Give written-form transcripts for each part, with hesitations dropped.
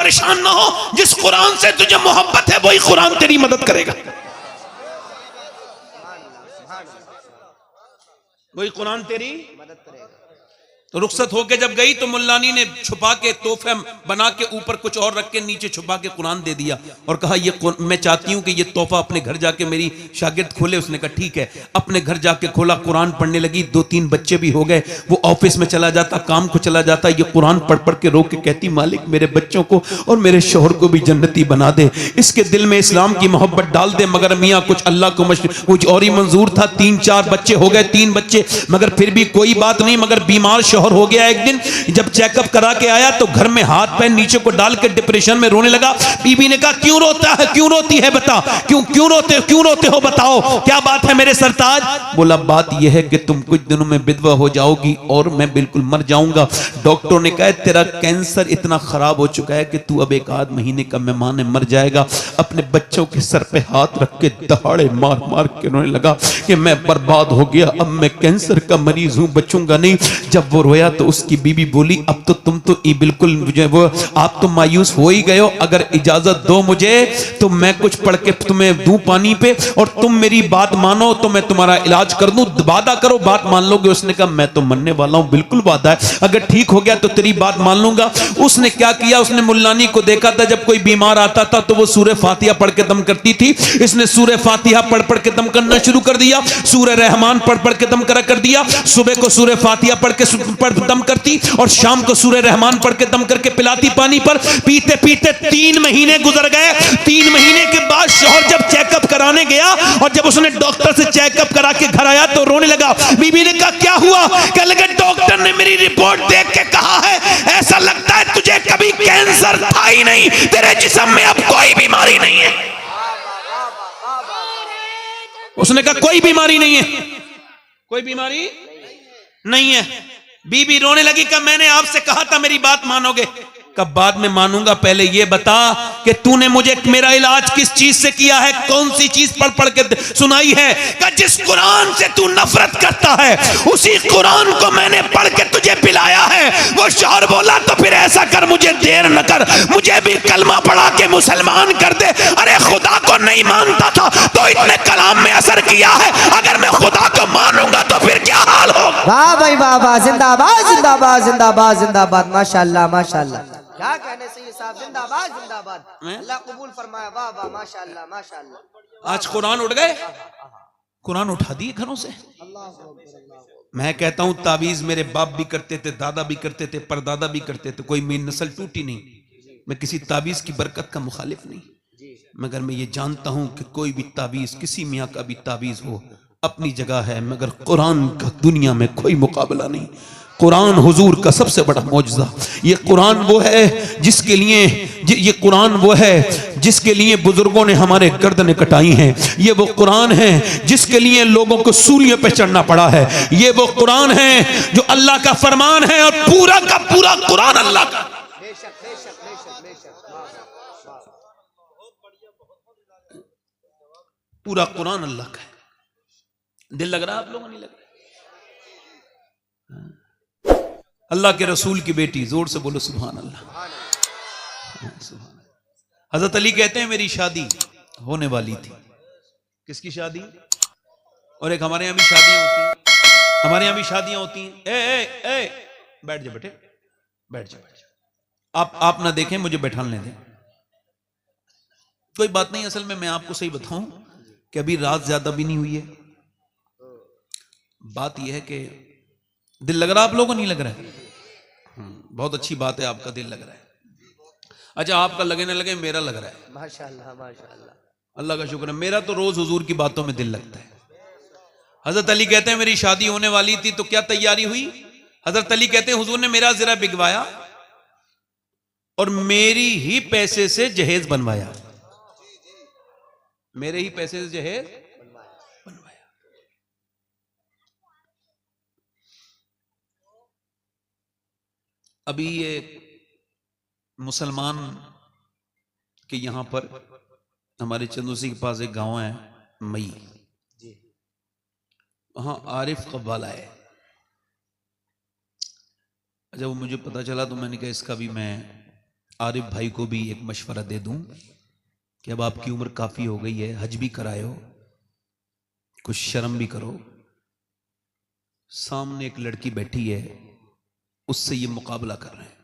परेशान ना हो। जिस कुरान से तुझे मोहब्बत है वही कुरान तेरी मदद करेगा, वही कुरान तेरी मदद करेगा। तो रुखसत होके जब गई तो मुल्लानी ने छुपा के तोहफे बना के ऊपर कुछ और रख के नीचे छुपा के कुरान दे दिया और कहा ये मैं चाहती हूं कि ये तोहफा अपने घर जाके मेरी शागिर्द खोले। उसने कहा ठीक है। अपने घर जाके खोला, कुरान पढ़ने लगी। 2-3 बच्चे भी हो गए। वो ऑफिस में चला जाता, काम को चला जाता, ये कुरान पढ़ पढ़ के रो के कहती मालिक मेरे बच्चों को और मेरे शोहर को भी जन्नती बना दे, इसके दिल में इस्लाम की मोहब्बत डाल दे। मगर मियाँ कुछ अल्लाह को कुछ और ही मंजूर था। 3-4 बच्चे हो गए, 3 बच्चे, मगर फिर भी कोई बात नहीं। मगर बीमार शोहर हो गया। एक दिन जब चेकअप करा के आया तो घर में हाथ पैर नीचे को डाल के डिप्रेशन में रोने लगा। बीबी ने कहा क्यों रोता है, क्यों रोती है, बता क्यों रोते हो, बताओ क्या बात है मेरे सरताज। बोला बात यह है कि तुम कुछ दिनों में विधवा हो जाओगी और मैं बिल्कुल मर जाऊंगा। डॉक्टर ने कहा तेरा कैंसर इतना खराब हो चुका है कि तू अब 1-8 महीने का मेहमान मर जाएगा। अपने बच्चों के सर पे हाथ रख के दहाड़े मार मार के रोने लगा कि मैं बर्बाद हो गया, अब मैं कैंसर का मरीज हूं, बचूंगा नहीं। जब वो रोया तो उसकी बीबी बोली अब तो तुम तो बिल्कुल वो आप तो मायूस हो ही गए हो, अगर इजाजत दो मुझे तो मैं कुछ पढ़ के तुम्हें दूं पानी पे और तुम मेरी बात मानो तो मैं तुम्हारा इलाज कर दूं, वादा करो बात मान लोगे। उसने कहा मैं तो मानने वाला हूं, बिल्कुल वादा है, अगर ठीक हो गया तो तेरी बात मान लूंगा। उसने क्या किया, उसने मुल्लानी को देखा था जब कोई बीमार आता था तो वो सूरह फातिहा पढ़ के दम करती थी। इसने सूरह फातिहा पढ़ पढ़ के दम करना शुरू कर दिया, सूरह रहमान पढ़ पढ़ के दम कर दिया। सुबह को सूरह फातिहा पढ़ के दम करती और शाम को सूरह रहमान पढ़ के दम करके पिलाती पानी पर। पीते पीते 3 महीने गुजर गए। 3 महीने के बाद शौहर जब चेकअप कराने गया और जब उसने डॉक्टर से चेकअप करा के घर आया तो रोने लगा। बीबी ने कहा क्या हुआ? कहने लगा डॉक्टर ने मेरी रिपोर्ट देख के कहा है ऐसा लगता है तुझे कभी कैंसर था ही नहीं, तेरे जिस्म में अब कोई बीमारी नहीं है। उसने कहा कोई बीमारी नहीं है, कोई बीमारी नहीं है। बीबी रोने लगी। कहा मैंने आपसे कहा था मेरी बात मानोगे। कब बाद में मानूंगा, पहले ये बता कि तूने मुझे मेरा इलाज किस चीज से किया है, कौन सी चीज पढ़ पढ़ के सुनाई है। कि जिस कुरान से तू नफरत करता है उसी कुरान को मैंने पढ़ के तुझे पिलाया है। वो शौहर बोला तो फिर ऐसा कर, मुझे देर न कर, मुझे भी कलमा पढ़ा के मुसलमान कर दे। अरे खुदा को नहीं मानता था तो इतने कलाम में असर किया है, अगर मैं खुदा को मानूंगा तो फिर क्या हाल होगा। वाह भाई वाह वाह, जिंदाबाद जिंदाबाद जिंदाबाद जिंदाबाद, माशाल्लाह माशाल्लाह, क्या कहने से ये साहब, जिंदाबाद जिंदाबाद, अल्लाह कबूल फरमाए। वाह वाह माशाल्लाह माशाल्लाह। आज कुरान उठ गए, कुरान उठा दिए घरों से। मैं कहता हूं तावीज मेरे बाप भी करते थे, दादा भी करते थे, परदादा भी करते थे, कोई मेरी नस्ल टूटी नहीं। मैं किसी तावीज की बरकत का मुखालिफ नहीं, मगर मैं ये जानता हूं कि कोई भी तावीज, किसी मियाँ का भी तावीज हो अपनी जगह है, मगर कुरान का दुनिया में कोई मुकाबला नहीं। कुरान हुजूर का सबसे बड़ा मौजज़ा। ये कुरान वो है जिसके लिए, ये कुरान वो है जिसके लिए बुजुर्गों ने हमारे गर्दनें कटाई हैं। ये वो कुरान है जिसके लिए लोगों को सूलियों पे चढ़ना पड़ा है। ये वो कुरान है जो अल्लाह का फरमान है और पूरा का पूरा कुरान अल्लाह का। पूरा कुरान अल्लाह का है। दिल लग रहा है आप लोगों, नहीं लग रहा? अल्लाह के रसूल की बेटी, जोर से बोलो सुभान अल्लाह। हजरत अली कहते हैं मेरी शादी होने वाली थी। किसकी शादी? और एक हमारे यहां भी शादियां होती हैं, हमारे यहां भी शादियां होती हैं। बैठ जा बेटे, बैठ जा, बैठ जा। आप ना देखें, मुझे बैठाने दें, कोई बात नहीं। असल में मैं आपको सही बताऊं कि अभी रात ज्यादा भी नहीं हुई है। बात यह है कि दिल लग रहा, आप लोगों को नहीं लग रहा है? बहुत अच्छी बात है, आपका दिल लग रहा है। अच्छा, आपका लगे ना लगे, मेरा लग रहा है। माशाल्लाह माशाल्लाह, अल्लाह का शुक्र है। मेरा तो रोज हुजूर की बातों में दिल लगता है। हजरत अली कहते हैं मेरी शादी होने वाली थी तो क्या तैयारी हुई? हजरत अली कहते हैं हुजूर ने मेरा ज़रा बिगवाया और मेरी ही पैसे से जहेज बनवाया, मेरे ही पैसे से जहेज बनवाया। अभी ये मुसलमान के यहां पर हमारे चंदोसी के पास एक गांव है मई, वहां आरिफ कब्बाला है। जब मुझे पता चला तो मैंने कहा इसका भी मैं आरिफ भाई को भी एक मशवरा दे दूं कि अब आपकी उम्र काफी हो गई है, हज भी करायो, कुछ शर्म भी करो। सामने एक लड़की बैठी है, उससे ये मुकाबला कर रहे हैं।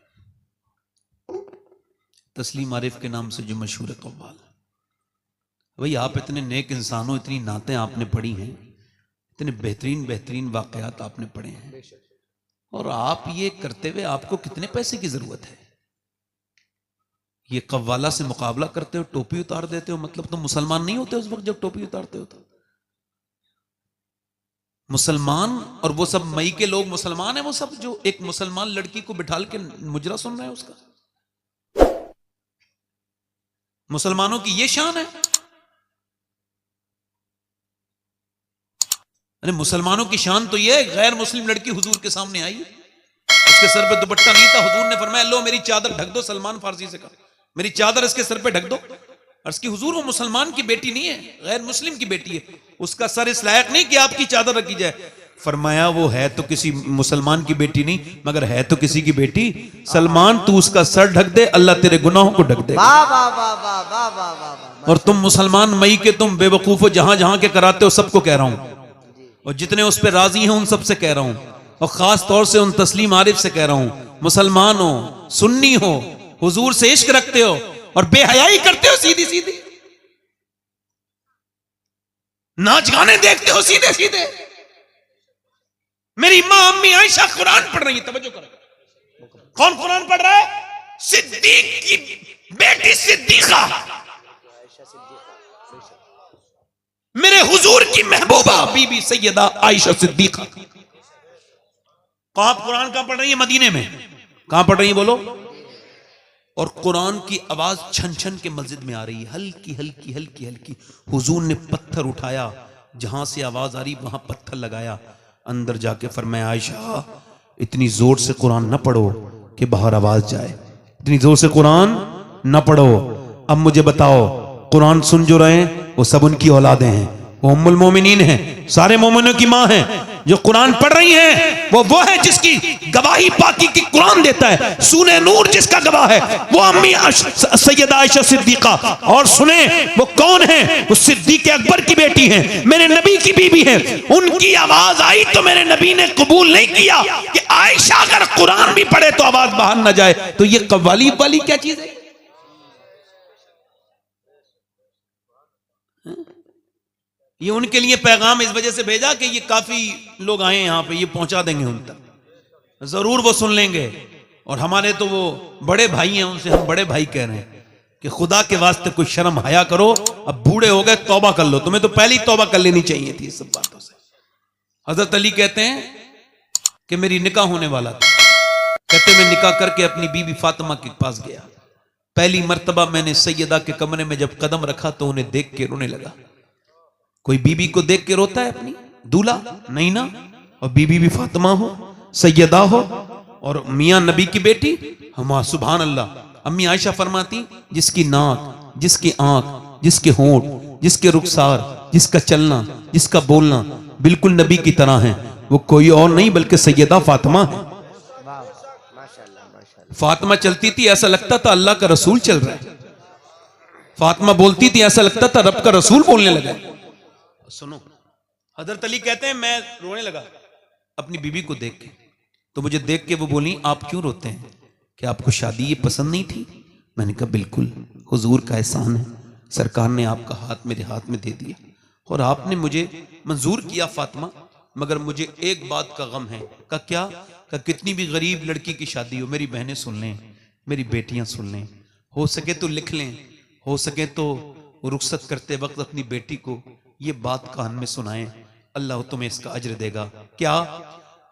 तस्लीम आरिफ के नाम से जो मशहूर है कव्वाल। भाई आप इतने नेक इंसान हो, इतनी नातें आपने पढ़ी हैं, इतने बेहतरीन बेहतरीन वाकयात आपने पढ़े हैं, और आप ये करते हुए आपको कितने पैसे की जरूरत है? ये कव्वाला से मुकाबला करते हो, टोपी उतार देते हो, मतलब तुम मुसलमान नहीं होते उस वक्त जब टोपी उतारते हो? तो मुसलमान और वो सब मई के लोग मुसलमान हैं, वो सब जो एक मुसलमान लड़की को बिठाल के मुजरा सुन रहे हैं उसका। मुसलमानों की ये शान है। अरे मुसलमानों की शान तो ये है, गैर मुस्लिम लड़की हुजूर के सामने आई, उसके सर पे दुपट्टा नहीं था, हुजूर ने फरमाया लो मेरी चादर ढक दो, सलमान फारसी से कहा मेरी चादर इसके सर पे ढक दो। अर्ज की हुजूर वो मुसलमान की बेटी नहीं है, गैर मुस्लिम की बेटी है, उसका सर इस लायक नहीं कि आपकी चादर रखी जाए। फरमाया वो है तो किसी मुसलमान की बेटी नहीं, मगर है तो किसी की बेटी। सलमान तू उसका सर ढक दे, अल्लाह तेरे गुनाहों को ढक दे। और तुम मुसलमान मई के तुम बेवकूफ हो, जहां जहां के कराते हो सबको कह रहा हूं, और जितने उस पर राजी हैं उन सबसे कह रहा हूं, और खास तौर से उन तस्लीम आरिफ से कह रहा हूं, मुसलमान हो, सुन्नी हो, हुजूर से इश्क रखते हो और बेहयाई करते हो सीधी सीधी, नाच गाने देखते हो सीधे सीधे। मेरी मां अम्मी आयशा कुरान पढ़ रही है, तवज्जो करो, कौन कुरान पढ़ रहा है? सिद्दीक की बेटी सिद्दीका, मेरे हुजूर की महबूबा बीबी सैयदा आयशा सिद्दीका। कहां कुरान कहां पढ़ रही है? मदीने में। कहां पढ़ रही है बोलो? और कुरान की आवाज छन छन के मस्जिद में आ रही है, हल्की हल्की हल्की हल्की। हुजूर ने पत्थर उठाया, जहां से आवाज आ रही वहां पत्थर लगाया, अंदर जाके फरमाया आयशा इतनी जोर से कुरान न पढ़ो कि बाहर आवाज जाए, इतनी जोर से कुरान न पढ़ो। अब मुझे बताओ, कुरान सुन जो रहे हैं वो सब उनकी औलादें हैं, वो उम्मुल मोमिनीन हैं, सारे मोमिनों की मां हैं। जो कुरान पढ़ रही हैं वो है जिसकी गवाही पाकी की कुरान देता है। सूने नूर जिसका गवाह है वो अम्मी सैयदा आयशा सिद्दीका। और सुने वो कौन है? वो सिद्दीक अकबर की बेटी हैं, मेरे नबी की बीबी हैं। उनकी आवाज आई तो मेरे नबी ने कबूल नहीं किया कि आयशा अगर कुरान भी पढ़े तो आवाज बाहर ना जाए। तो ये कव्वाली वाली क्या चीज है? ये उनके लिए पैगाम इस वजह से भेजा कि ये काफी लोग आए यहां पे, ये पहुंचा देंगे उन तक, जरूर वो सुन लेंगे। और हमारे तो वो बड़े भाई हैं, उनसे हम बड़े भाई कह रहे हैं कि खुदा के वास्ते कोई शर्म हया करो। अब बूढ़े हो गए, तौबा कर लो, तुम्हें तो पहले ही तौबा कर लेनी चाहिए थी इस सब बातों से। हजरत अली कहते हैं कि मेरी निकाह होने वाला था, कहते मैं निकाह करके अपनी बीबी फातिमा के पास गया। पहली मर्तबा मैंने सैयदा के कमरे में जब कदम रखा तो उन्हें देख के रोने लगा। कोई बीबी को देख के रोता है अपनी? दूल्हा नहीं ना। और बीबी भी फातिमा हो, सैयदा हो, और मियां नबी की बेटी। हम सुभान अल्लाह। अम्मी आयशा फरमाती जिसकी नाक, जिसकी आंख, जिसके होंठ, जिसके रुखसार, जिसका चलना, जिसका बोलना बिल्कुल नबी की तरह है, वो कोई और नहीं बल्कि सैयदा फातिमा है। फातिमा चलती थी ऐसा लगता था अल्लाह का रसूल चल रहा है। फातिमा बोलती थी ऐसा लगता था रब का रसूल बोलने लगा। सुनो, हजरत अली कहते हैं मैं रोने लगा अपनी बीबी को देख के। तो मुझे देख के वो बोली आप क्यों रोते हैं? कि आपको शादी ये पसंद नहीं थी? मैंने कहा बिल्कुल, हुजूर का एहसान है, सरकार ने आपका हाथ मेरे हाथ में दे दिया और आपने मुझे मंजूर किया फातिमा, मगर मुझे एक बात का गम है। का क्या? का कितनी भी गरीब लड़की की शादी हो, मेरी बहनें सुन लें, मेरी बेटियां सुन लें, हो सके तो लिख लें, हो सके तो रुखसत करते वक्त अपनी बेटी को ये बात कान में सुनाएं, अल्लाह तुम्हें इसका अज्र देगा। क्या?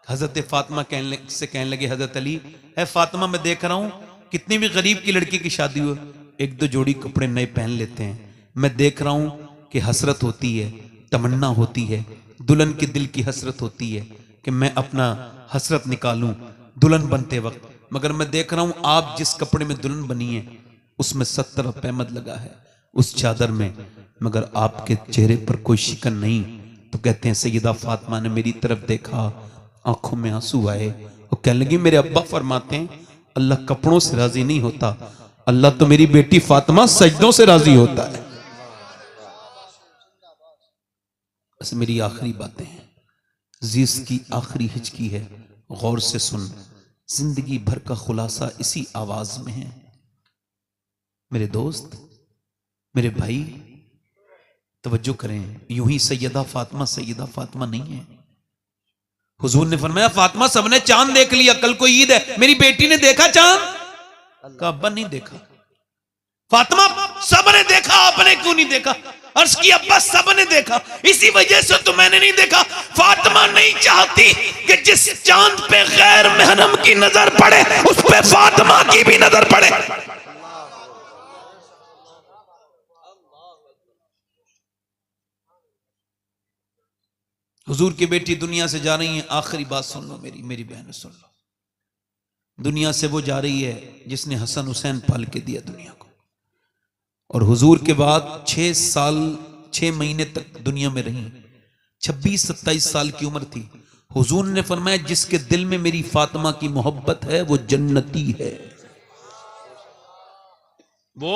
हजरत फातिमा कहने लगे हजरत अली, है फातिमा मैं देख रहा हूं कितनी भी गरीब की लड़की की शादी हो, एक दो जोड़ी कपड़े नए पहन लेते हैं। मैं देख रहा हूं कि हसरत होती है, तमन्ना होती है, दुल्हन के दिल की हसरत होती है कि मैं अपना हसरत निकालूं दुल्हन बनते वक्त, मगर मैं देख रहा हूं आप जिस कपड़े में दुल्हन बनी है उसमें 70 पैमद लगा है उस चादर में, मगर आपके चेहरे पर कोई शिकन नहीं। तो कहते हैं सैयदा फातिमा ने मेरी तरफ देखा, आंखों में आंसू आए और कहने लगी मेरे अब्बा फरमाते हैं अल्लाह कपड़ों से राजी नहीं होता, अल्लाह तो मेरी बेटी फातिमा सजदों से राजी होता है। बस मेरी आखिरी बातें हैं, जीस की आखिरी हिचकी है, गौर से सुन, जिंदगी भर का खुलासा इसी आवाज में है। मेरे दोस्त, मेरे भाई, तवज्जो करें, यूं ही सैयदा फातिमा नहीं है। हुजूर ने फरमाया फातिमा सबने चांद देख लिया, कल को ईद है, मेरी बेटी ने देखा चांद? का अब्बा नहीं देखा। फातिमा सबने देखा, आपने क्यों नहीं देखा? अर्ज की अब्बा सबने देखा, इसी वजह से तो मैंने नहीं देखा। फातिमा नहीं चाहती कि जिस चांद पे गैर महरम की नजर पड़े उस पे फातिमा की भी नजर पड़े। हुजूर की बेटी दुनिया से जा रही है, आखिरी बात सुन लो मेरी बहन सुन लो। दुनिया से वो जा रही है जिसने हसन हुसैन पाल के दिया दुनिया को, और हुजूर के बाद 6 साल 6 महीने तक दुनिया में रही। 26-27 साल की उम्र थी। हुजूर ने फरमाया जिसके दिल में मेरी फातिमा की मोहब्बत है वो जन्नती है, वो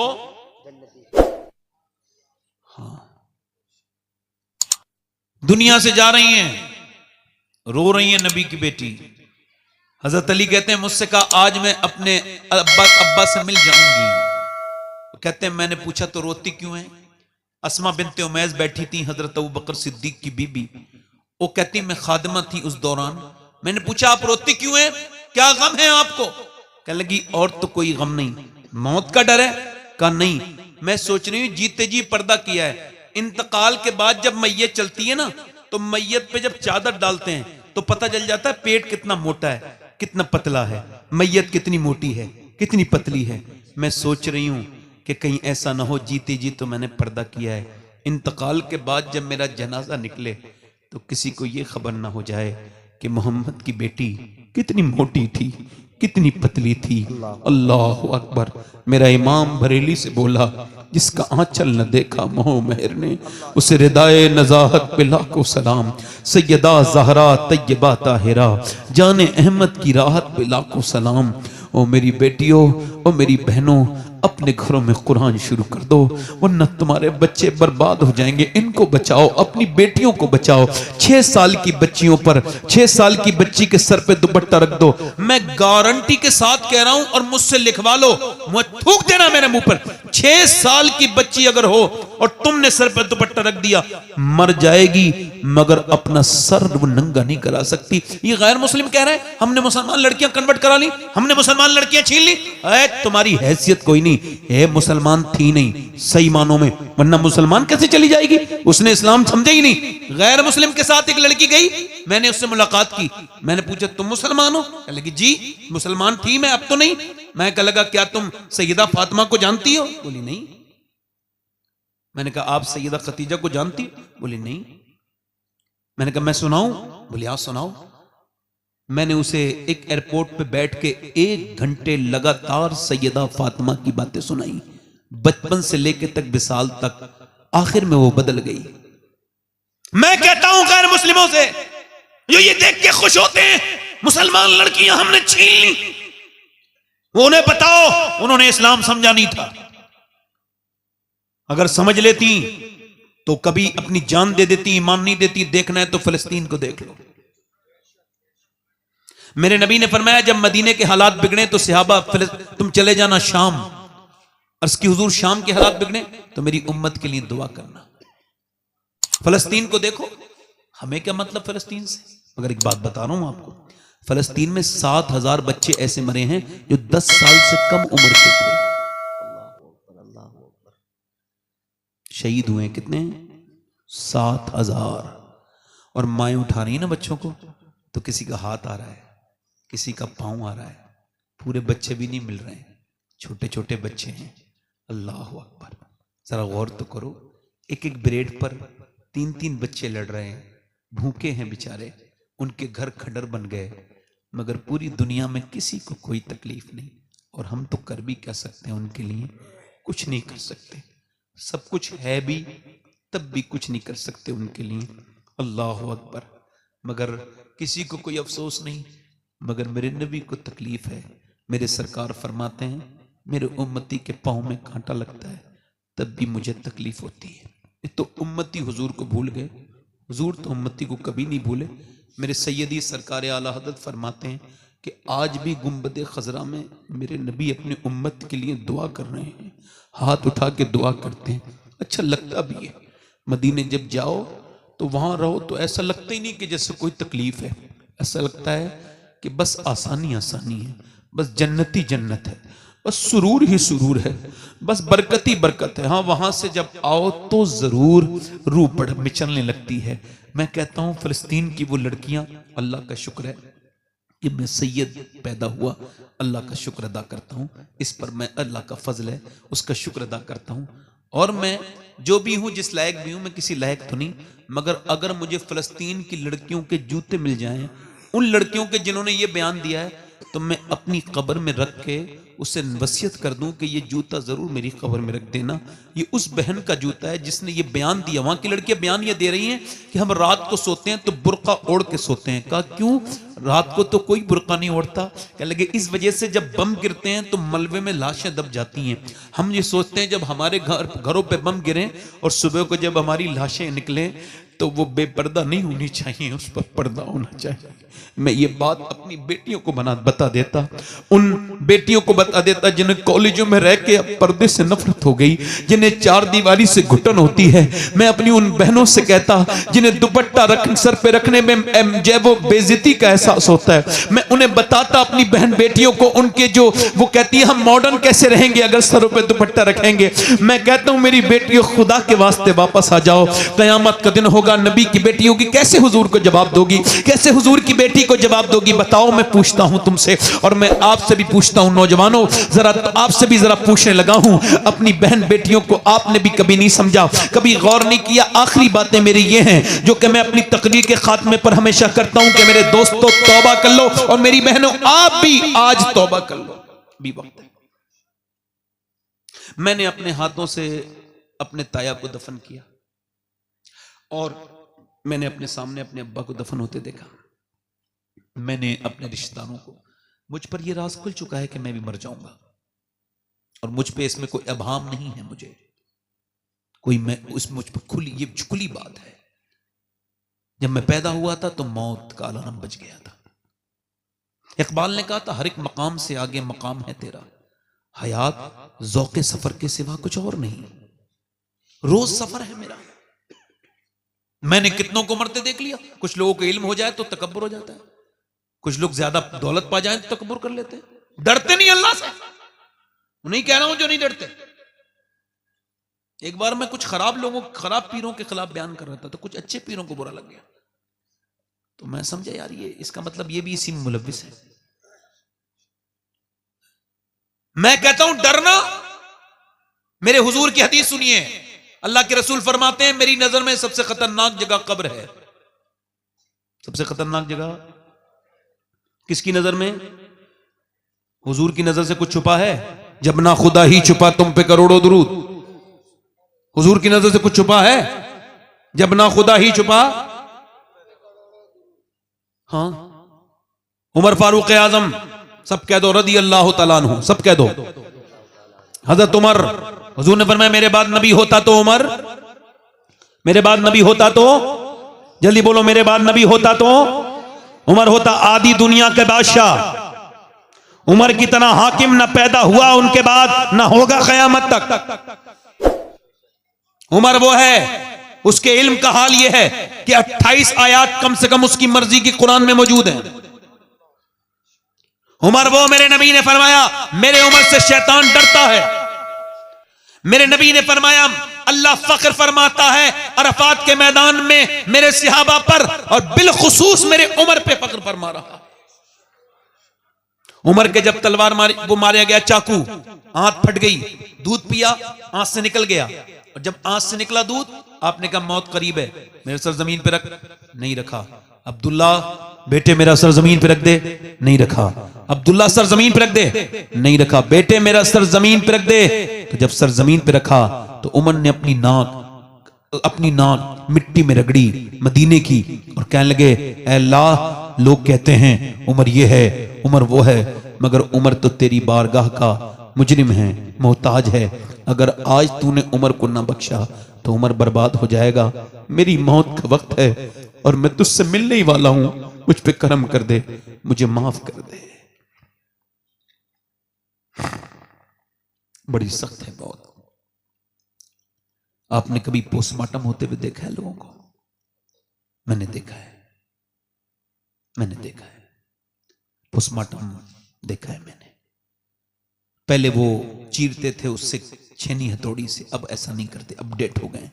हाँ। दुनिया से जा रही हैं, रो रही है नबी की बेटी। हजरत अली कहते हैं मुझसे कहा आज मैं अपने अब्बा से मिल जाऊंगी। तो कहते हैं मैंने पूछा तो रोती क्यों है? अस्मा बिनते उमैस बैठी थी, हजरत अबू बकर सिद्दीक की बीबी। वो कहती मैं खादिमा थी उस दौरान। मैंने पूछा आप रोती क्यों है, क्या गम है आपको? कहने लगी और तो कोई गम नहीं, मौत का डर है? कहा नहीं, मैं सोच रही हूं जीते जी पर्दा किया है, इंतकाल के बाद जब मैयत चलती है ना तो मैयत पे जब चादर डालते हैं तो पता चल जाता है पेट कितना मोटा है, कितना पतला है, मैयत कितनी मोटी है, कितनी पतली है। मैं सोच रही हूं कि कहीं ऐसा ना हो जीते जी तो मैंने पर्दा किया है, इंतकाल के बाद जब मेरा जनाजा निकले तो किसी को यह खबर ना हो जाए कि मोहम्मद की बेटी कितनी मोटी थी, कितनी पतली थी। अल्लाह अकबर। मेरा इमाम बरेली से बोला जिसका आंचल न देखा मोह मेहर ने, उसे रिदाए नजाहत पे लाखों सलाम। सैयदा ज़हरा तैयबा ताहिरा जाने अहमद की राहत पे लाखों सलाम। ओ मेरी बेटियों, ओ मेरी बहनों, अपने घरों में कुरान शुरू कर दो वरना तुम्हारे बच्चे बर्बाद हो जाएंगे। इनको बचाओ, अपनी बेटियों को बचाओ। 6 साल की बच्चियों पर, 6 साल की बच्ची के सर पे दुपट्टा रख दो। मैं गारंटी के साथ कह रहा हूं और मुझसे लिखवा लो, मुझे थूक देना मेरे मुंह पर। 6 साल की बच्ची अगर हो और तुमने सर पर दुपट्टा रख दिया, मर जाएगी मगर अपना सर वो नंगा नहीं करा सकती। ये गैर मुस्लिम कह रहे हैं हमने मुसलमान लड़कियां कन्वर्ट करा ली, हमने मुसलमान लड़कियां छीन ली। तुम्हारी हैसियत कोई नहीं है, मुसलमान थी नहीं सही मानों में, वरना मुसलमान कैसे चली जाएगी? उसने इस्लाम समझा ही नहीं। गैर मुस्लिम के साथ एक लड़की गई, मैंने उससे मुलाकात की, मैंने पूछा तुम मुसलमान हो? कह लगी जी मुसलमान थी मैं, अब तो नहीं। मैं कह लगा क्या तुम सैयदा फातिमा को जानती हो? बोली नहीं। मैंने कहा आप सैयदा खतीजा को जानती हो? बोली नहीं। मैंने कहा मैं सुनाऊं? बोली हाँ सुनाओ। मैंने उसे एक एयरपोर्ट पे बैठ के 1 घंटे लगातार सैयदा फातिमा की बातें सुनाई, बचपन से लेके तक विसाल तक। आखिर में वो बदल गई। मैं कहता हूं गैर मुस्लिमों से जो ये देख के खुश होते हैं मुसलमान लड़कियां हमने छीन ली, वो उन्हें बताओ उन्होंने इस्लाम समझा नहीं था। अगर समझ लेती तो कभी अपनी जान दे देती, ईमान नहीं देती। देखना है तो फिलिस्तीन को देख लो। मेरे नबी ने फरमाया जब मदीने के हालात बिगड़े तो सहाबा तुम चले जाना शाम। अर्ज़ की हुजूर शाम के हालात बिगड़े तो मेरी उम्मत के लिए दुआ करना। फिलिस्तीन को देखो, हमें क्या मतलब फिलिस्तीन से? मगर एक बात बता रहा हूं आपको, फिलिस्तीन में 7,000 बच्चे ऐसे मरे हैं जो 10 साल से कम उम्र के थे। शहीद हुए कितने? 7,000। और माएं उठा रही है ना बच्चों को, तो किसी का हाथ आ रहा है, किसी का पांव आ रहा है, पूरे बच्चे भी नहीं मिल रहे हैं, छोटे छोटे बच्चे हैं। अल्लाह अकबर। जरा गौर तो करो, एक एक ब्रेड पर 3-3 बच्चे लड़ रहे हैं, भूखे हैं बेचारे, उनके घर खंडर बन गए, मगर पूरी दुनिया में किसी को कोई तकलीफ नहीं। और हम तो कर भी क्या सकते हैं उनके लिए? कुछ नहीं कर सकते। सब कुछ है भी तब भी कुछ नहीं कर सकते उनके लिए। अल्लाह अकबर। मगर किसी को कोई अफसोस नहीं, मगर मेरे नबी को तकलीफ है। मेरे सरकार फरमाते हैं मेरे उम्मती के पाँव में कांटा लगता है तब भी मुझे तकलीफ होती है। ये तो उम्मती हुजूर को भूल गए, हुजूर तो उम्मती को कभी नहीं भूले। मेरे सैयदी सरकार आला हज़रत फरमाते हैं कि आज भी गुंबद खजरा में मेरे नबी अपने उम्मत के लिए दुआ कर रहे हैं, हाथ उठा के दुआ करते हैं। अच्छा लगता भी है। मदीने जब जाओ तो वहाँ रहो तो ऐसा लगता ही नहीं कि जैसे कोई तकलीफ है, ऐसा लगता है कि बस आसानी आसानी है, बस जन्नती जन्नत है, बस सुरूर ही सुरूर है, बस बरकत ही बरकत है। हाँ, वहां से जब आओ तो जरूर रूह पड़ मिचलने लगती है। मैं कहता हूँ फिलिस्तीन की वो लड़कियां, अल्लाह का शुक्र है कि मैं सैयद पैदा हुआ, अल्लाह का शुक्र अदा करता हूँ इस पर। मैं अल्लाह का फजल है, उसका शुक्र अदा करता हूँ। और मैं जो भी हूँ, जिस लायक भी हूँ, मैं किसी लायक तो नहीं, मगर अगर मुझे फिलिस्तीन की लड़कियों के जूते मिल जाएं, उन लड़कियों के जिन्होंने ये बयान दिया है, तो मैं अपनी कब्र में रख के उसे वसीयत कर दूं कि ये जूता जरूर मेरी कब्र में रख देना। ये उस बहन का जूता है जिसने ये बयान दिया। वहां की लड़कियां बयान ये दे रही हैं कि हम रात को सोते हैं तो बुर्का ओढ़ के सोते हैं। कहा क्यों? रात को तो कोई बुर्का नहीं ओढ़ता। कह लगे इस वजह से जब बम गिरते हैं तो मलबे में लाशें दब जाती हैं। हम ये सोचते हैं जब हमारे घरों पे बम गिरे और सुबह को जब हमारी लाशें निकलें तो वो बेपर्दा नहीं होनी चाहिए, उस पर पर्दा होना चाहिए। मैं ये बात अपनी बेटियों को बता देता, उन बेटियों को बता देता जिन्हें कॉलेजों में रह के अब पर्दे से नफरत हो गई, जिन्हें चार दीवारी से घुटन होती है। मैं अपनी उन बहनों से कहता जिन्हें दुपट्टा सर पे रखने में जब वो बेइज्जती का एहसास होता है, मैं उन्हें बताता अपनी बहन बेटियों को, उनके जो वो कहती है हम मॉडर्न कैसे रहेंगे अगर सरों पे दुपट्टा रखेंगे। मैं कहता हूं मेरी बेटियों, खुदा के वास्ते वापस आ जाओ, कयामत का दिन होगा, नबी की बेटी होगी, कैसे हुजूर को जवाब दोगी, कैसे हुजूर की बेटी को जवाब दोगी? बताओ। मैं पूछता हूं तुमसे, और मैं आपसे भी पूछता हूं नौजवानों, जरा आपसे भी जरा पूछने लगा हूं, अपनी बहन बेटियों को आपने भी कभी नहीं समझा, कभी गौर नहीं किया? आखिरी बातें मेरी ये हैं जो कि मैं अपनी तकरीर के खात्मे पर हमेशा करता हूं कि मेरे दोस्तों तौबा कर लो, और मेरी बहनों आप भी आज तौबा कर लो, भी वक्त है। मैंने अपने हाथों से अपने ताया को दफन किया और मैंने अपने सामने अपने अब्बा को दफन होते देखा। मैंने अपने रिश्तेदारों को, मुझ पर यह राज खुल चुका है कि मैं भी मर जाऊंगा, और मुझ पे इसमें कोई अभाम नहीं है, मुझे कोई मुझ पर खुली खुली बात है। जब मैं पैदा हुआ था तो मौत का अलार्म बज गया था। इकबाल ने कहा था हर एक मकाम से आगे मकाम है तेरा, हयात ज़ौक़े सफर के सिवा कुछ और नहीं, रोज सफर है मेरा। मैंने कितनों को मरते देख लिया। कुछ लोगों को इल्म हो जाए तो तकब्बुर हो जाता है, कुछ लोग ज्यादा दौलत पा जाए तो तकब्बुर कर लेते हैं, डरते नहीं अल्लाह से। नहीं कह रहा हूं जो नहीं डरते। एक बार मैं कुछ खराब पीरों के खिलाफ बयान कर रहा था तो कुछ अच्छे पीरों को बुरा लग गया, तो मैं समझा यार ये इसका मतलब ये भी इसी में मुलव्विस है। मैं कहता हूं डरना, मेरे हुजूर की हदीस सुनिए, अल्लाह के रसूल फरमाते हैं मेरी नजर में सबसे खतरनाक जगह कब्र है। सबसे खतरनाक जगह किसकी नजर में? हुजूर की नजर से कुछ छुपा है? जब ना खुदा ही छुपा तुम पे करोड़ों दुरूद। हुजूर की नजर से कुछ छुपा है? जब ना खुदा ही छुपा। हाँ, उमर फारूक आजम, सब कह दो रदी अल्लाह तआला अन्हु, सब कह दो। हजरत उमर, हुजूर ने फरमाया मेरे बाद नबी होता तो उमर, मेरे बाद नबी होता तो, जल्दी बोलो, मेरे बाद नबी होता तो उमर होता। आदि दुनिया के बादशाह उमर की तरह हाकिम न पैदा हुआ उनके बाद, न होगा कयामत तक। उमर वो है, उसके इल्म का हाल यह है कि 28 आयात कम से कम उसकी मर्जी की कुरान में मौजूद है। उमर वो, मेरे नबी ने फरमाया मेरे उमर से शैतान डरता है। मेरे नबी ने फरमाया अल्लाह फख्र फरमाता है अरफात के मैदान में मेरे सहाबा पर, और बिलखुसूस मेरे उमर पे फख्र फरमा रहा। उमर के जब तलवार वो मारा गया, चाकू, आंत फट गई, दूध पिया, आंत से निकल गया, और जब आंत से निकला दूध, आपने कहा मौत करीब है, मेरे सर जमीन पे रख, नहीं रखा। अब्दुल्ला बेटे मेरा सर जमीन पे रख दे, नहीं रखा। अब्दुल्ला सर जमीन पे रख दे, नहीं रखा। बेटे मेरा सर जमीन पे रख दे। तो जब सर जमीन पे रखा तो उमर ने अपनी नाक मिट्टी में रगड़ी मदीने की, और कहने लगे ऐ अल्लाह, लोग कहते हैं उमर ये है, उमर वो है, मगर उमर तो तेरी बारगाह का मुजरिम है, मोहताज है। अगर आज तूने उमर को ना बख्शा तो उमर बर्बाद हो जाएगा। मेरी मौत का वक्त है और मैं तुझसे मिलने ही वाला हूं, मुझ पे करम कर दे, मुझे माफ कर दे। बड़ी सख्त है बहुत। आपने कभी पोस्टमार्टम होते हुए देखा है लोगों को? मैंने देखा है, मैंने देखा है पोस्टमार्टम देखा है मैंने। पहले वो चीरते थे उससे छेनी हथौड़ी से, अब ऐसा नहीं करते, अपडेट हो गए।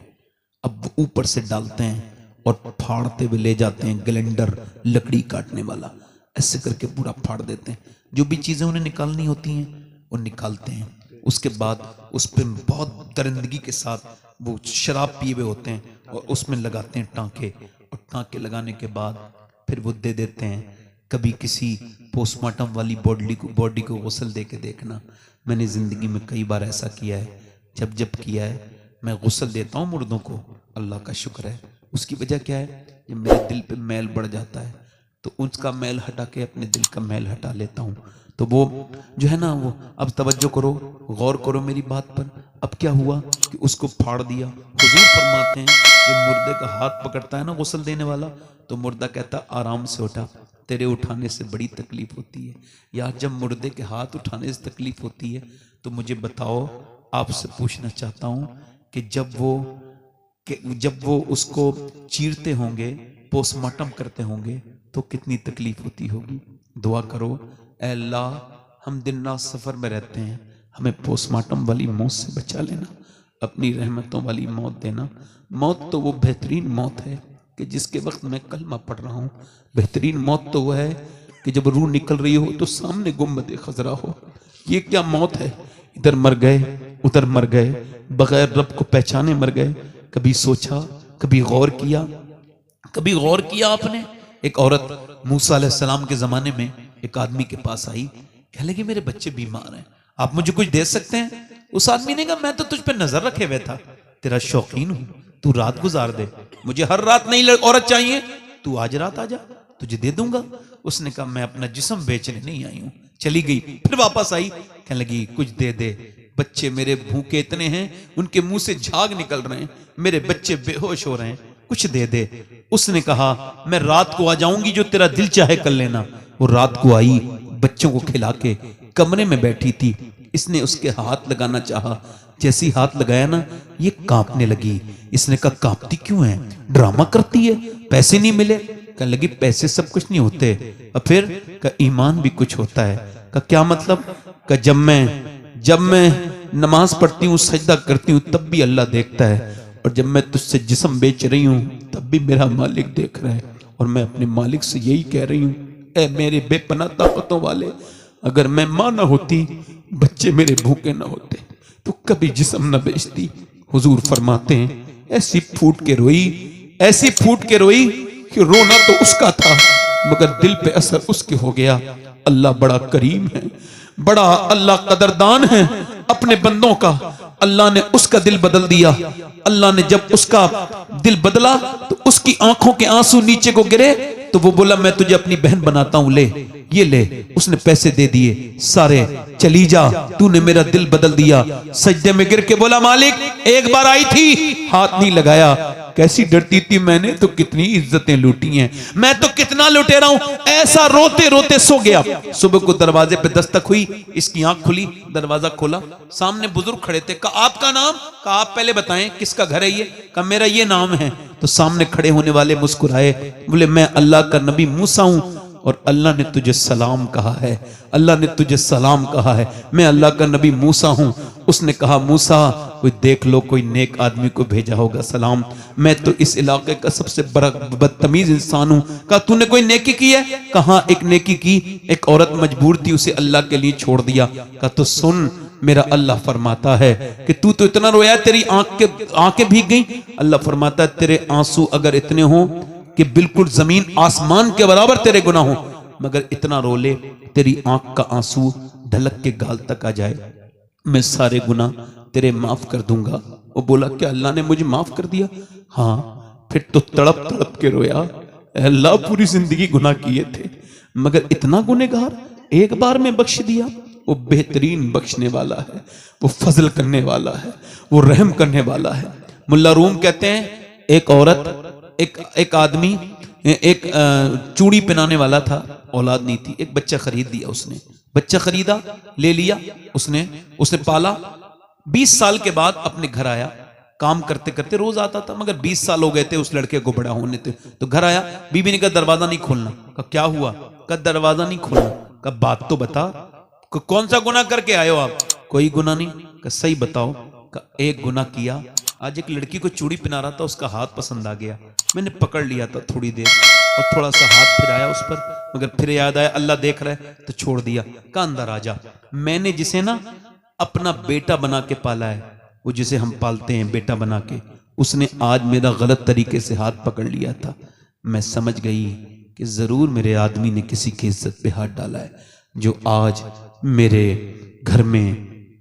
अब वो ऊपर से डालते हैं और फाड़ते हुए ले जाते हैं, ग्लेंडर लकड़ी काटने वाला, ऐसे करके पूरा फाड़ देते हैं। जो भी चीजें उन्हें निकालनी होती हैं वो निकालते हैं। उसके बाद उस पर बहुत दरिंदगी के साथ वो शराब पिए हुए होते हैं और उसमें लगाते हैं टांके, और टांके लगाने के बाद फिर वो दे देते हैं। कभी किसी पोस्टमार्टम वाली बॉडी को गुस्ल दे के देखना। मैंने जिंदगी में कई बार ऐसा किया है। जब जब किया है मैं गुस्ल देता हूँ मुर्दों को, अल्लाह का शुक्र है। उसकी वजह क्या है? जब मेरे दिल पे मैल बढ़ जाता है तो उसका मैल हटा के अपने दिल का मैल हटा लेता हूँ। तो वो जो है ना, वो अब तवज्जो करो, गौर करो मेरी बात पर। अब क्या हुआ कि उसको फाड़ दिया। हुजूर फरमाते हैं जब मुर्दे का हाथ पकड़ता है ना गुस्ल देने वाला, तो मुर्दा कहता आराम से उठा, तेरे उठाने से बड़ी तकलीफ होती है। या जब मुर्दे के हाथ उठाने से तकलीफ होती है तो मुझे बताओ, आपसे पूछना चाहता हूं कि जब वो उसको चीरते होंगे, पोस्टमार्टम करते होंगे तो कितनी तकलीफ होती होगी। दुआ करो, ऐ अल्लाह हम दिन रात सफर में रहते हैं, हमें पोस्टमार्टम वाली मौत से बचा लेना, अपनी रहमतों वाली मौत देना। मौत तो वो बेहतरीन मौत है कि जिसके वक्त मैं कलमा पढ़ रहा हूँ। बेहतरीन मौत तो वो है कि जब रूह निकल रही हो तो सामने गुम्बद खजरा हो। ये क्या मौत है? इधर मर गए, उधर मर गए, बगैर रब को पहचाने मर गए। कभी सोचा, कभी गौर किया, कभी गौर किया आपने? एक औरत मूसा अलैहिस्सलाम के जमाने में एक आदमी के पास आई, कहने लगी मेरे बच्चे बीमार हैं, आप मुझे कुछ दे सकते हैं? उस आदमी ने कहा मैं तो तुझ पे नजर रखे हुए था, तेरा शौकीन हूं, तू रात गुजार दे, मुझे हर रात नई औरत चाहिए, तू आज रात आ जा, तुझे दे दूंगा। उसने कहा मैं अपना जिस्म बेचने नहीं आई हूं। चली गई, फिर वापस आई, कहने लगी कुछ दे दे, बच्चे मेरे भूखे इतने हैं, उनके मुंह से झाग निकल रहे हैं, मेरे बच्चे बेहोश हो रहे हैं, कुछ दे दे। उसने कहा मैं रात को आ जाऊंगी, जो तेरा दिल चाहे कर लेना। वो रात को आई, बच्चों को खिला के कमरे में बैठी थी। इसने उसके हाथ लगाना चाहा, जैसी हाथ लगाया ना ये कांपने लगी। इसने कहा कांपती क्यों है? ड्रामा करती है, पैसे नहीं मिले? कहने लगी पैसे सब कुछ नहीं होते, और फिर का ईमान भी कुछ होता है। का क्या मतलब? का जब मैं नमाज पढ़ती हूँ, सजदा करती हूँ, तब भी अल्लाह देखता है, और जब मैं तुझसे जिस्म बेच रही हूँ तब भी मेरा मालिक देख रहा है। और मैं अपने मालिक से यही कह रही हूँ, ऐ मेरे बेपनाह ताकतों वाले, अगर मैं मां ना होती, बच्चे मेरे भूखे ना होते, तो कभी जिस्म न बेचती। हुजूर फरमाते हैं ऐसी फूट के रोई, ऐसी फूट के रोई कि रोना तो उसका था मगर दिल पे असर उसके हो गया। अल्लाह बड़ा करीम है, बड़ा अल्लाह कदरदान है अपने बंदों का। अल्लाह ने उसका दिल बदल दिया। अल्लाह ने जब उसका दिल बदला तो उसकी आंखों के आंसू नीचे को गिरे, तो वो बोला मैं तुझे अपनी बहन बनाता हूं, ले ये ले। उसने पैसे दे दिए सारे, चली जा, तूने मेरा दिल बदल दिया। सजदे में गिर के बोला मालिक एक बार आई थी, हाथ नहीं लगाया, कैसी डरती थी, मैंने तो कितनी इज्जतें लूटी हैं, मैं तो कितना लुटेरा हूं। ऐसा रोते रोते सो गया। सुबह को दरवाजे पे दस्तक हुई, इसकी आंख खुली, दरवाजा खोला, सामने बुजुर्ग खड़े थे। कहा आपका नाम? कहा आप पहले बताएं किसका घर है ये? कहा मेरा ये नाम है। तो सामने खड़े होने वाले मुस्कुराए, बोले मैं अल्लाह का नबी मूसा हूं, और अल्लाह ने तुझे सलाम कहा है, अल्लाह ने तुझे सलाम कहा है, मैं अल्लाह का नबी मूसा हूं। उसने कहा मूसा कोई देख लो, कोई नेक आदमी को भेजा होगा सलाम, मैं तो इस इलाके का सबसे बड़ा बदतमीज इंसान हूं। कहा तूने कोई नेकी की है? कहा एक नेकी की, एक औरत मजबूर थी, उसे अल्लाह के लिए छोड़ दिया। कहा तो सुन, मेरा अल्लाह फरमाता है कि तू तो इतना रोया तेरी आंखें भीग गई। अल्लाह फरमाता है तेरे आंसू अगर इतने हो कि बिल्कुल जमीन आसमान के बराबर तेरे गुनाह हो, मगर इतना रो ले तेरी आंख का आंसू ढलक के गाल तक आ जाए, मैं सारे गुनाह तेरे माफ कर दूंगा। वो बोला क्या अल्लाह ने मुझे माफ कर दिया? हाँ। फिर तो तड़प तड़प के रोया, अल्लाह पूरी जिंदगी गुनाह किए थे मगर इतना गुनहगार एक बार में बख्श दिया। वो बेहतरीन बख्शने वाला है, वो फजल करने वाला है, वो रहम करने वाला है। मुल्ला रूम कहते हैं एक औरत एक आदमी एक चूड़ी पहनाने वाला था, औलाद नहीं थी, एक बच्चा खरीद दिया उसने, बच्चा खरीदा, ले लिया उसने पाला। 20 साल के बाद अपने घर आया, काम करते करते रोज आता था, मगर 20 साल हो गए थे उस लड़के को बड़ा होने थे। तो घर आया, बीबी ने कहा दरवाजा नहीं खोलना। कहा क्या हुआ? कहा दरवाजा नहीं खोलना। कहा बात तो बता, कौन सा गुनाह करके आए हो आप? कोई गुनाह नहीं। कहा सही बताओ। कहा एक गुनाह किया, आज एक लड़की को चूड़ी पहना रहा था, उसका हाथ पसंद आ गया, मैंने पकड़ लिया था थोड़ी देर और थोड़ा सा हाथ फिराया उस पर, मगर फिर याद आया अल्लाह देख रहा है तो छोड़ दिया। कहा अंदर आ जा, मैंने जिसे ना अपना बेटा बना के पाला है, वो जिसे हम पालते हैं बेटा बना के, उसने आज मेरा गलत तरीके से हाथ पकड़ लिया था। मैं समझ गई कि जरूर मेरे आदमी ने किसी की इज्जत पे हाथ डाला है, जो आज मेरे घर में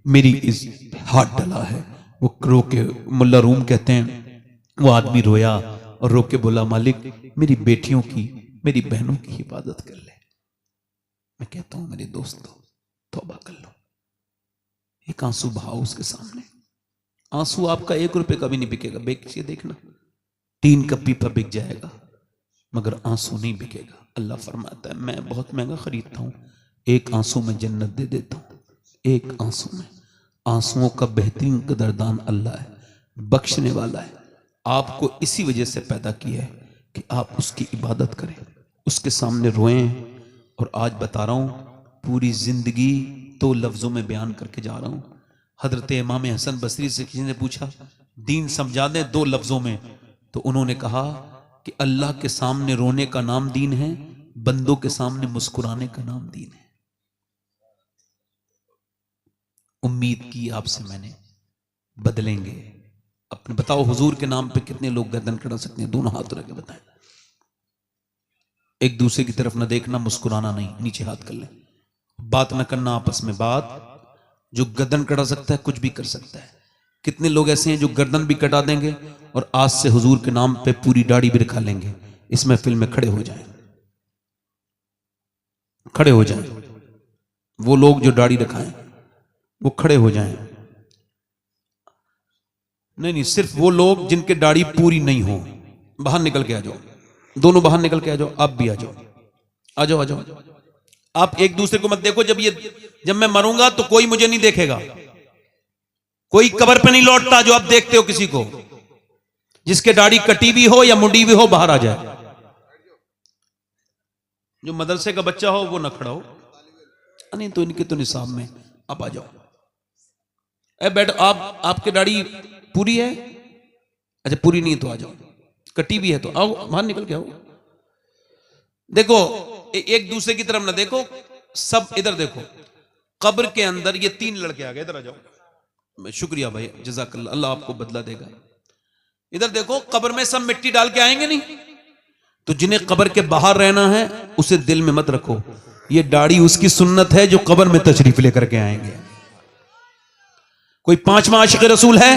मेरी इज्जत पे हाथ डाला है। वो रो के, मुल्ला रूम कहते हैं वो आदमी रोया और रो के बोला मालिक मेरी बेटियों की, मेरी बहनों की हिफाजत कर ले। मैं कहता हूं मेरे दोस्तों तौबा कर लो, एक आंसू बहाओ उसके सामने। आंसू आपका 1 रुपए का भी नहीं बिकेगा, बेचिए देखना, 3 का पीपा बिक जाएगा, मगर आंसू नहीं बिकेगा। अल्लाह फरमाता है मैं बहुत महंगा खरीदता हूं, एक आंसू में जन्नत दे देता हूं, एक आंसू में। आंसुओं का बेहतरीन कदरदान अल्लाह है, बख्शने वाला है। आपको इसी वजह से पैदा किया है कि आप उसकी इबादत करें, उसके सामने रोएं। और आज बता रहा हूं पूरी जिंदगी 2 लफ्जों में बयान करके जा रहा हूं। हजरत इमाम हसन बसरी से किसी ने पूछा दीन समझा दें 2 लफ्जों में, तो उन्होंने कहा कि अल्लाह के सामने रोने का नाम दीन है, बंदों के सामने मुस्कुराने का नाम दीन है। उम्मीद की आपसे मैंने बदलेंगे। अपने बताओ हुजूर के नाम पे कितने लोग गर्दन कटा सकते हैं? दोनों हाथ रख के बताएं। एक दूसरे की तरफ न देखना, मुस्कुराना नहीं, नीचे हाथ कर ले। बात न करना आपस में, बात जो गर्दन कटा सकता है कुछ भी कर सकता है। कितने लोग ऐसे हैं जो गर्दन भी कटा देंगे और आज से हुजूर के नाम पे पूरी दाढ़ी भी रखा लेंगे। इस महफिल में खड़े हो जाएं, खड़े हो जाएं। वो लोग जो दाढ़ी रखाएं वो खड़े हो जाएं। नहीं, सिर्फ वो लोग जिनके दाढ़ी पूरी नहीं हो, बाहर निकल के आ जाओ, दोनों बाहर निकल के आ जाओ। आप भी आ जाओ, आ जाओ, आ जाओ। आप एक दूसरे को मत देखो। जब मैं मरूंगा तो कोई मुझे नहीं देखेगा, कोई कब्र पे नहीं लौटता। जो आप देखते हो किसी को, जिसके दाढ़ी कटी भी हो या मुंडी भी हो, बाहर आ जाए। जो मदरसे का बच्चा हो वो ना खड़ा हो, नहीं तो इनके तो निसाब में। आप आ जाओ, बैठो। आपके दाढ़ी पूरी है? अच्छा पूरी नहीं है तो आ जाओ, कटी भी है तो आओ, बाहर निकल के आओ। देखो एक दूसरे की तरफ ना देखो, सब इधर देखो। कब्र के अंदर ये 3 लड़के आ गए, इधर आ जाओ। शुक्रिया भाई, जज़ाकल्लाह, अल्लाह आपको बदला देगा। इधर देखो, कब्र में सब मिट्टी डाल के आएंगे नहीं? तो जिन्हें कब्र के बाहर रहना है उसे दिल में मत रखो, ये दाढ़ी उसकी सुन्नत है जो कब्र में तशरीफ लेकर के आएंगे। कोई 5वां आशिक़ रसूल है?